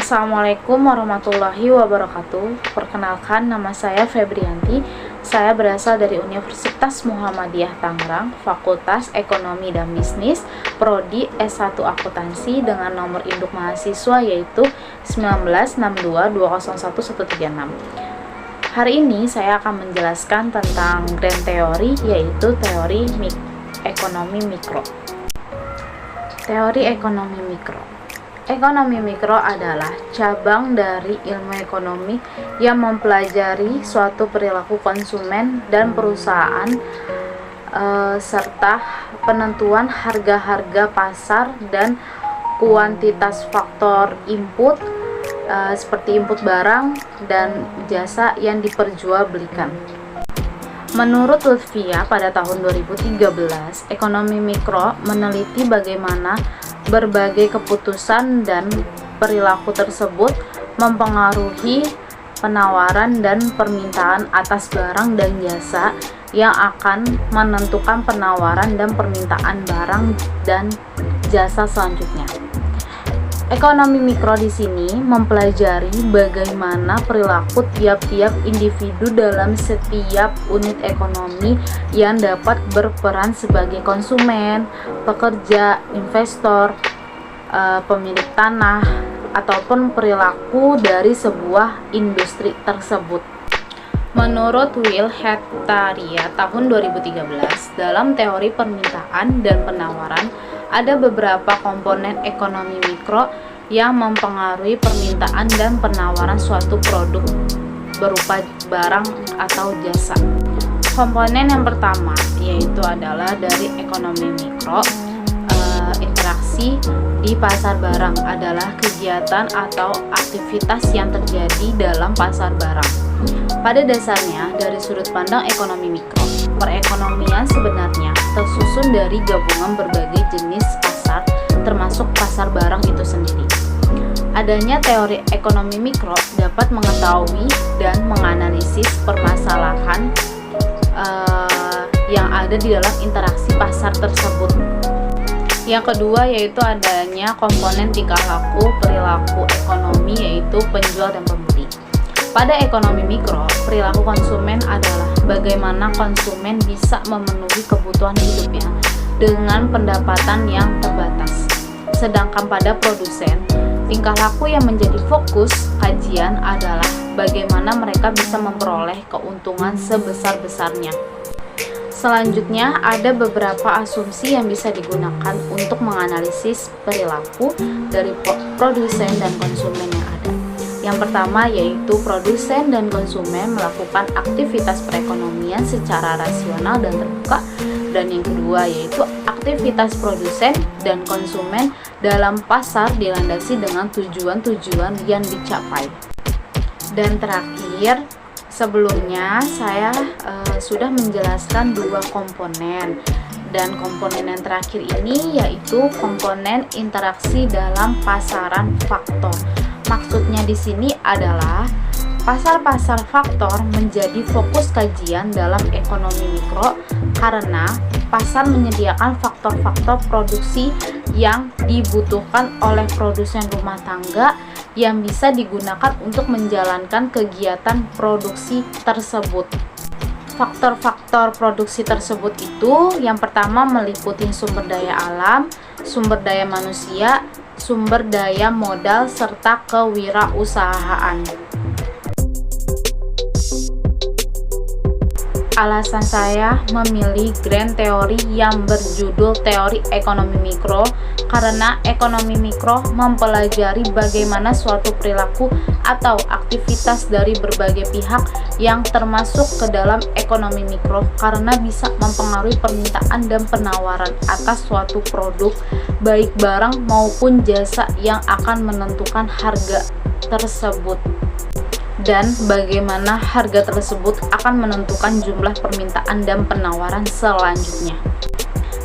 Assalamualaikum warahmatullahi wabarakatuh. Perkenalkan, nama saya Febrianti. Saya berasal dari Universitas Muhammadiyah Tangerang, Fakultas Ekonomi dan Bisnis, Prodi S1 Akuntansi dengan nomor induk mahasiswa yaitu 19622011136. Hari ini saya akan menjelaskan tentang grand teori, yaitu teori ekonomi mikro. Teori ekonomi mikro. Ekonomi mikro adalah cabang dari ilmu ekonomi yang mempelajari suatu perilaku konsumen dan perusahaan serta penentuan harga-harga pasar dan kuantitas faktor input seperti input barang dan jasa yang diperjualbelikan. Menurut Lutfia pada tahun 2013, ekonomi mikro meneliti bagaimana berbagai keputusan dan perilaku tersebut mempengaruhi penawaran dan permintaan atas barang dan jasa yang akan menentukan penawaran dan permintaan barang dan jasa selanjutnya. Ekonomi mikro di sini mempelajari bagaimana perilaku tiap-tiap individu dalam setiap unit ekonomi yang dapat berperan sebagai konsumen, pekerja, investor, pemilik tanah, ataupun perilaku dari sebuah industri tersebut. Menurut Will Hetaria tahun 2013, dalam teori permintaan dan penawaran, ada beberapa komponen ekonomi mikro yang mempengaruhi permintaan dan penawaran suatu produk berupa barang atau jasa. Komponen yang pertama yaitu adalah dari ekonomi mikro, interaksi di pasar barang adalah kegiatan atau aktivitas yang terjadi dalam pasar barang. Pada dasarnya, dari sudut pandang ekonomi mikro, perekonomian sebenarnya tersusun dari gabungan berbagai jenis pasar, termasuk pasar barang itu sendiri. Adanya teori ekonomi mikro dapat mengetahui dan menganalisis permasalahan yang ada di dalam interaksi pasar tersebut. Yang kedua yaitu adanya komponen tingkah laku perilaku ekonomi, yaitu penjual dan pembeli. Pada ekonomi mikro, perilaku konsumen adalah bagaimana konsumen bisa memenuhi kebutuhan hidupnya dengan pendapatan yang terbatas. Sedangkan pada produsen, tingkah laku yang menjadi fokus kajian adalah bagaimana mereka bisa memperoleh keuntungan sebesar-besarnya. Selanjutnya, ada beberapa asumsi yang bisa digunakan untuk menganalisis perilaku dari produsen dan konsumen yang ada. Yang pertama yaitu produsen dan konsumen melakukan aktivitas perekonomian secara rasional dan terbuka, dan yang kedua yaitu aktivitas produsen dan konsumen dalam pasar dilandasi dengan tujuan-tujuan yang dicapai. Dan terakhir, sebelumnya saya sudah menjelaskan dua komponen, dan komponen yang terakhir ini yaitu komponen interaksi dalam pasaran faktor. Maksudnya di sini adalah pasar-pasar faktor menjadi fokus kajian dalam ekonomi mikro karena pasar menyediakan faktor-faktor produksi yang dibutuhkan oleh produsen rumah tangga yang bisa digunakan untuk menjalankan kegiatan produksi tersebut. Faktor-faktor produksi tersebut itu yang pertama meliputi sumber daya alam, sumber daya manusia, sumber daya modal, serta kewirausahaan. Alasan saya memilih grand teori yang berjudul teori ekonomi mikro karena ekonomi mikro mempelajari bagaimana suatu perilaku atau aktivitas dari berbagai pihak yang termasuk ke dalam ekonomi mikro karena bisa mempengaruhi permintaan dan penawaran atas suatu produk, baik barang maupun jasa, yang akan menentukan harga tersebut. Dan bagaimana harga tersebut akan menentukan jumlah permintaan dan penawaran selanjutnya.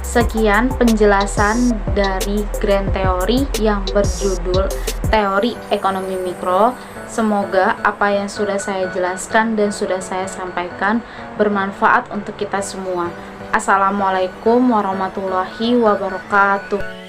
Sekian penjelasan dari grand teori yang berjudul teori ekonomi mikro. Semoga apa yang sudah saya jelaskan dan sudah saya sampaikan bermanfaat untuk kita semua. Assalamualaikum warahmatullahi wabarakatuh.